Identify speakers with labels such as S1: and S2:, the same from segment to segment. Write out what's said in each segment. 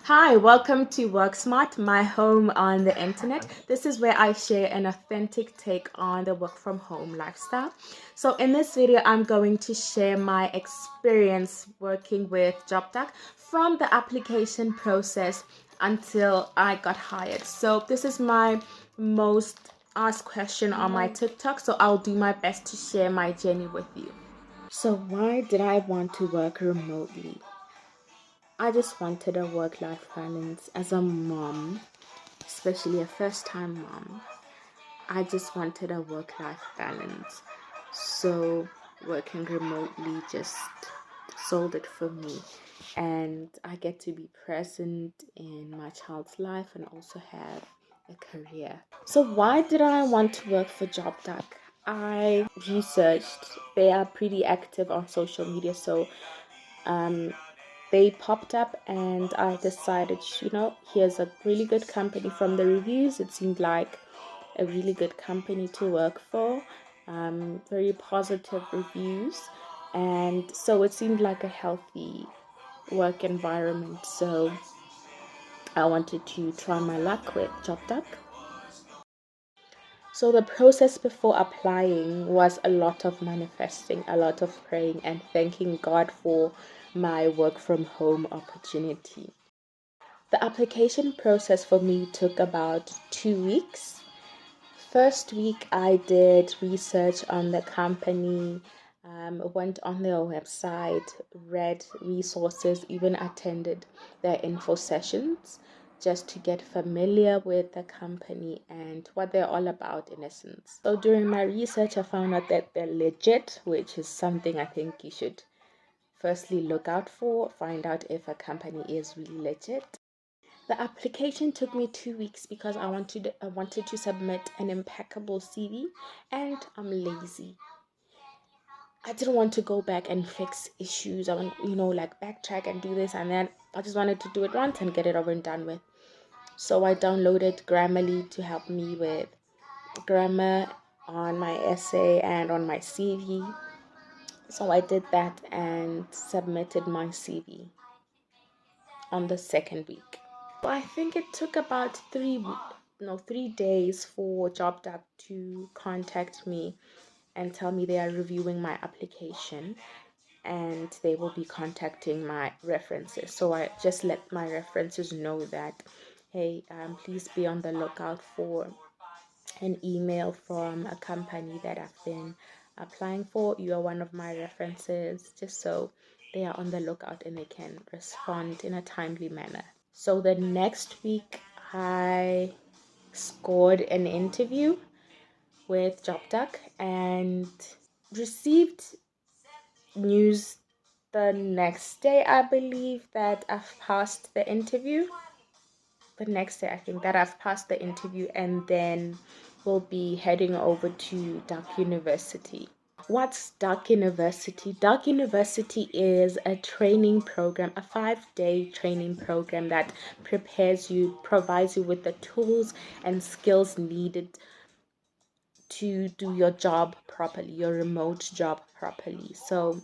S1: Hi, welcome to Work Smart, my home on the internet. This is where I share an authentic take on the work from home lifestyle. So in this video, I'm going to share my experience working with JobDuck from the application process until I got hired. So this is my most asked question on my TikTok, so I'll do my best to share my journey with you. So why did I want to work remotely? I just wanted a work-life balance as a mom, especially a first-time mom. I just wanted a work-life balance. So working remotely just sold it for me. And I get to be present in my child's life and also have a career. So why did I want to work for JobDuck? I researched. They are pretty active on social media, so they popped up and I decided, here's a really good company. From the reviews, it seemed like a really good company to work for. Very positive reviews, and so it seemed like a healthy work environment. So I wanted to try my luck with JobDuck. So the process before applying was a lot of manifesting, a lot of praying, and thanking God for my work from home opportunity. The application process for me took about 2 weeks. First week, I did research on the company, went on their website, read resources, even attended their info sessions just to get familiar with the company and what they're all about in essence. So during my research, I found out that they're legit, which is something I think you should firstly look out for, find out if a company is really legit. The application took me 2 weeks because I wanted to submit an impeccable CV, and I'm lazy. I didn't want to go back and fix issues. I want, like backtrack and do this and then. I just wanted to do it once and get it over and done with. So I downloaded Grammarly to help me with grammar on my essay and on my CV. So I did that and submitted my CV on the second week. I think it took about 3 days for JobDuck to contact me and tell me they are reviewing my application and they will be contacting my references. So I just let my references know that, hey, please be on the lookout for an email from a company that I've been applying for. You are one of my references, just so they are on the lookout and they can respond in a timely manner. So the next week, I scored an interview with JobDuck and received news the next day, I believe, that I've passed the interview. The next day, I think that I've passed the interview, and then we'll be heading over to Duck University. What's Duck University? Duck University is a training program, a 5-day training program that provides you with the tools and skills needed to do your job properly, your remote job properly. So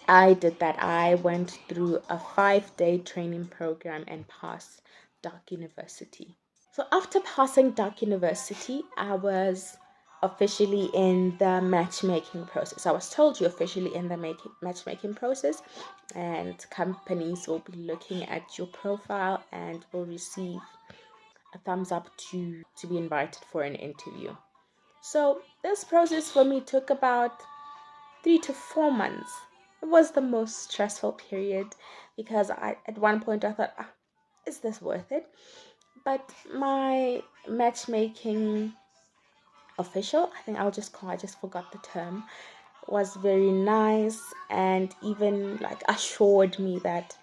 S1: I did that. I went through a 5-day training program and passed Duck University. So after passing Duck University, I was officially in the matchmaking process. I was told you're officially in the matchmaking process, and companies will be looking at your profile and will receive a thumbs up to be invited for an interview. So this process for me took about 3 to 4 months. It was the most stressful period because at one point I thought, is this worth it? But my matchmaking official, I think I just forgot the term, was very nice and even like assured me that,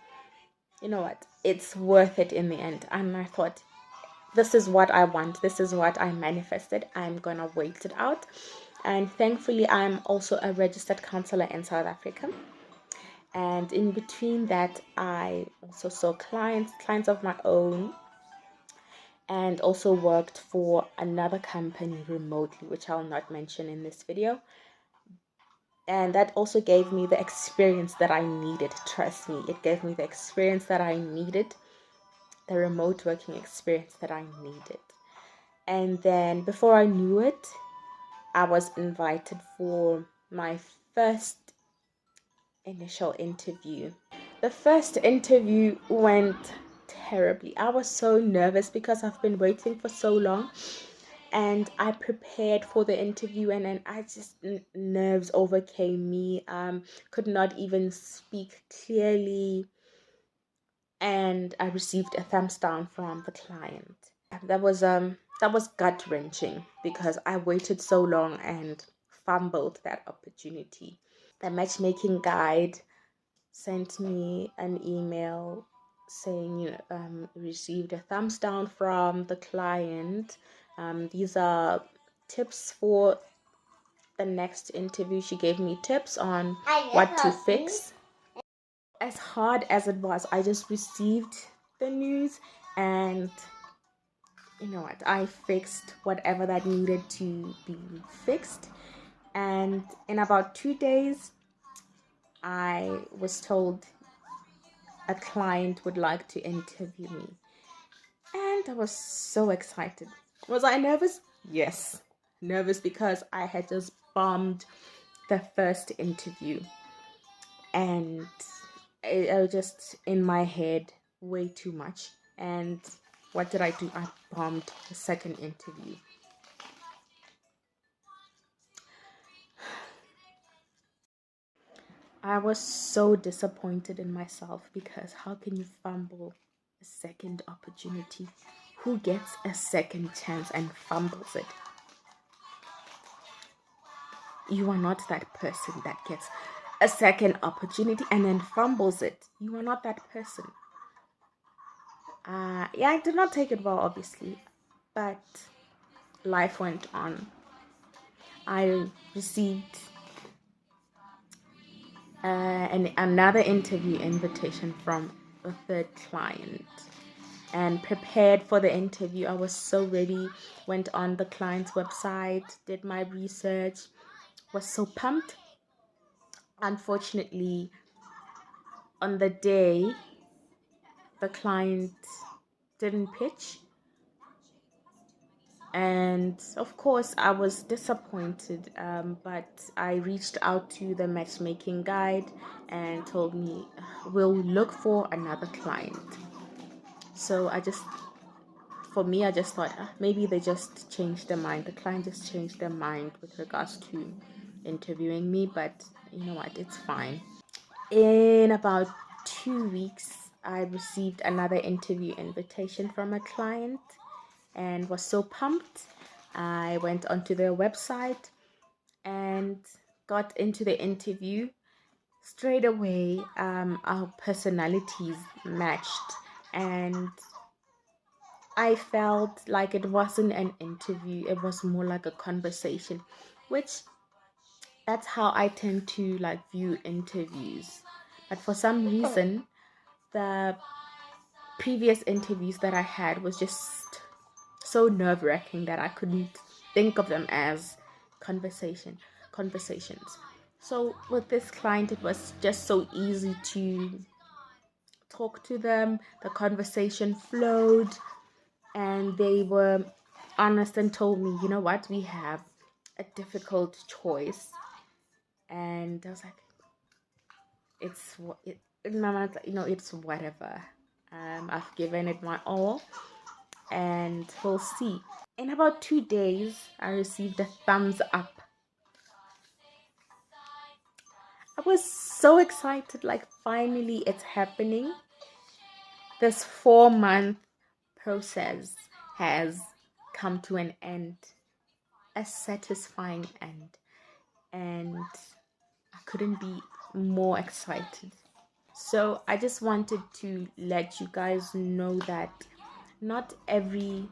S1: you know what, it's worth it in the end. And I thought, this is what I want. This is what I manifested. I'm gonna wait it out. And thankfully, I'm also a registered counselor in South Africa. And in between that, I also saw clients of my own, and also worked for another company remotely, which I'll not mention in this video. And that also gave me the experience that I needed. Trust me, it gave me the experience that I needed, the remote working experience that I needed. And then before I knew it, I was invited for my first initial interview. The first interview went terribly. I was so nervous because I've been waiting for so long, and I prepared for the interview, and then I just nerves overcame me. Could not even speak clearly, and I received a thumbs down from the client. That was gut wrenching because I waited so long and fumbled that opportunity. The matchmaking guide sent me an email saying, received a thumbs down from the client. These are tips for the next interview. She gave me tips on what to fix. As hard as it was, I just received the news, and you know what? I fixed whatever that needed to be fixed. And in about 2 days, I was told a client would like to interview me. And I was so excited. Was I nervous? Yes. Nervous because I had just bombed the first interview. And I was just in my head way too much. And what did I do? I bombed the second interview. I was so disappointed in myself because how can you fumble a second opportunity? Who gets a second chance and fumbles it? You are not that person that gets a second opportunity and then fumbles it. You are not that person. Yeah, I did not take it well, obviously, but life went on. I received another interview invitation from a third client and prepared for the interview. I was so ready, went on the client's website, did my research, was so pumped. Unfortunately, on the day, the client didn't pitch, and of course I was disappointed, but I reached out to the matchmaking guide and told me we'll look for another client. So for me, I just thought maybe they just changed their mind. The client just changed their mind with regards to interviewing me, but you know what, it's fine. In about 2 weeks, I received another interview invitation from a client and was so pumped. I went onto their website and got into the interview. Straight away, our personalities matched, and I felt like it wasn't an interview, it was more like a conversation, which that's how I tend to like view interviews. But for some reason, the previous interviews that I had was just so nerve-wracking that I couldn't think of them as conversations. So with this client, it was just so easy to talk to them. The conversation flowed, and they were honest and told me, you know what, we have a difficult choice. And I was like, in my mind, like, it's whatever. I've given it my all, and we'll see. In about 2 days, I received a thumbs up. I was so excited, like finally it's happening. This 4-month process has come to an end, a satisfying end, and I couldn't be more excited. So I just wanted to let you guys know that not every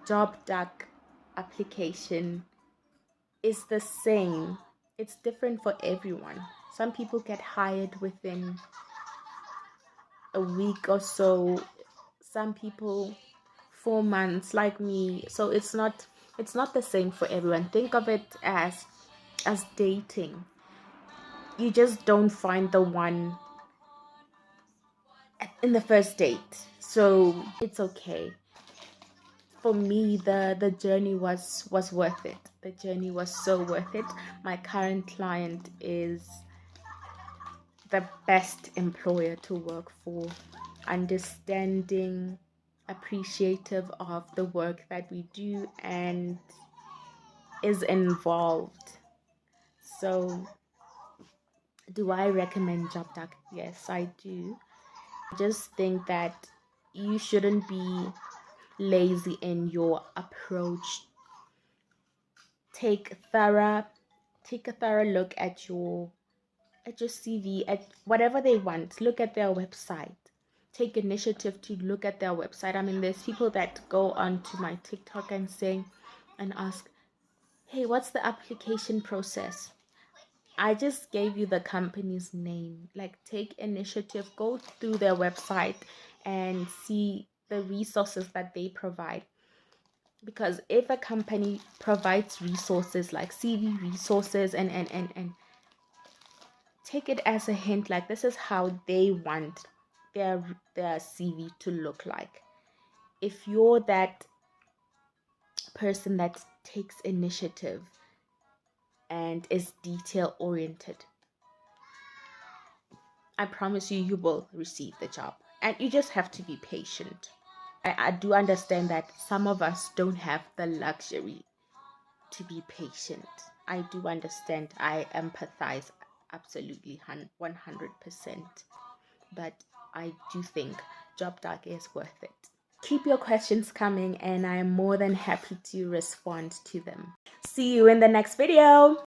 S1: job duck application is the same. It's different for everyone. Some people get hired within a week or so. Some people 4 months, like me. So it's not the same for everyone. Think of it as dating. you just don't find the one in the first date. So it's okay. For me, the journey was worth it. The journey was so worth it. My current client is the best employer to work for, understanding, appreciative of the work that we do, and is involved. So do I recommend JobDuck? Yes, I do. I just think that you shouldn't be lazy in your approach. Take a thorough look at your CV, at whatever they want. Look at their website. Take initiative to look at their website. I mean, there's people that go onto my TikTok and say and ask, hey, what's the application process? I just gave you the company's name. Like, take initiative, go through their website and see the resources that they provide. Because if a company provides resources like CV resources and take it as a hint, like this is how they want their CV to look like. If you're that person that takes initiative and is detail oriented, I promise you, you will receive the job. And you just have to be patient. I do understand that some of us don't have the luxury to be patient. I do understand. I empathize absolutely 100%. But I do think JobDuck is worth it. Keep your questions coming and I am more than happy to respond to them. See you in the next video.